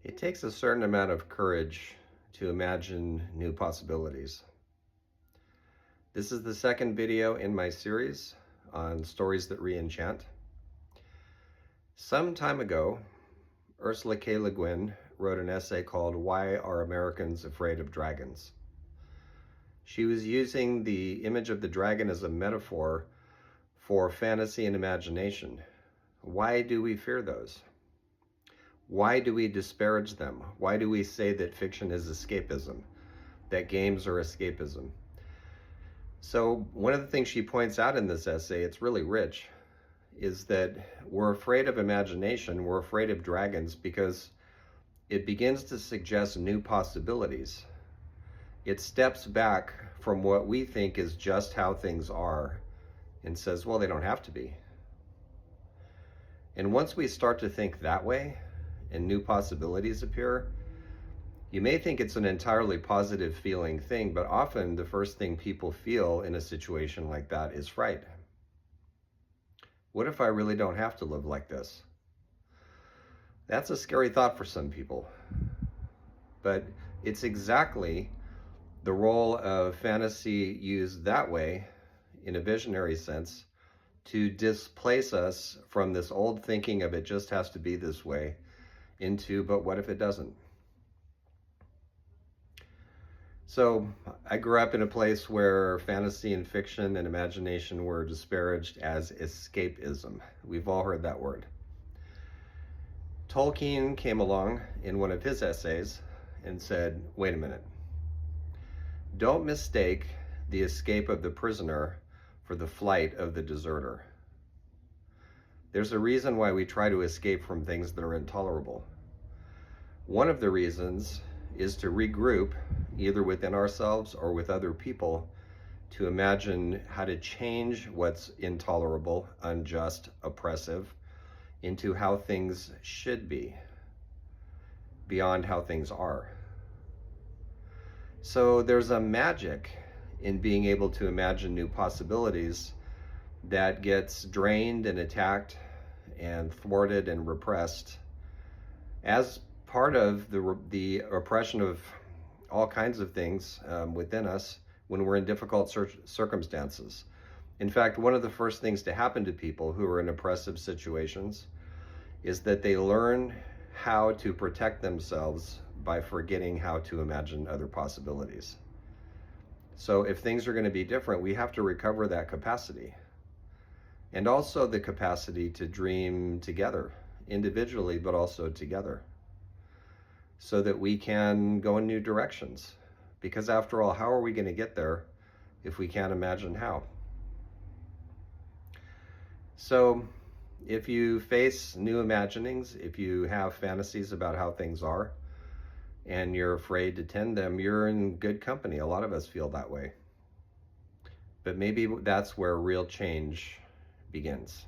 It takes a certain amount of courage to imagine new possibilities. This is the second video in my series on stories that re-enchant. Some time ago, Ursula K. Le Guin wrote an essay called "Why Are Americans Afraid of Dragons?" She was using the image of the dragon as a metaphor for fantasy and imagination. Why do we fear those? Why do we disparage them? Why do we say that fiction is escapism, that games are escapism? So one of the things she points out in this essay, it's really rich, is that we're afraid of imagination, we're afraid of dragons because it begins to suggest new possibilities. It steps back from what we think is just how things are and says, well, they don't have to be. And once we start to think that way, and new possibilities appear, you may think it's an entirely positive feeling thing, but often the first thing people feel in a situation like that is fright. What if I really don't have to live like this? That's a scary thought for some people, but it's exactly the role of fantasy used that way, in a visionary sense, to displace us from this old thinking of it just has to be this way into, but what if it doesn't? So I grew up in a place where fantasy and fiction and imagination were disparaged as escapism. We've all heard that word. Tolkien came along in one of his essays and said, wait a minute. Don't mistake the escape of the prisoner for the flight of the deserter. There's a reason why we try to escape from things that are intolerable. One of the reasons is to regroup, either within ourselves or with other people, to imagine how to change what's intolerable, unjust, oppressive, into how things should be, beyond how things are. So there's a magic in being able to imagine new possibilities that gets drained and attacked and thwarted and repressed as part of the oppression of all kinds of things within us when we're in difficult circumstances. In fact, one of the first things to happen to people who are in oppressive situations is that they learn how to protect themselves by forgetting how to imagine other possibilities. So if things are going to be different, we have to recover that capacity. And also the capacity to dream together, individually, but also together, so that we can go in new directions. Because after all, how are we going to get there if we can't imagine how? So if you face new imaginings, if you have fantasies about how things are, and you're afraid to tend them, you're in good company. A lot of us feel that way. But maybe that's where real change begins.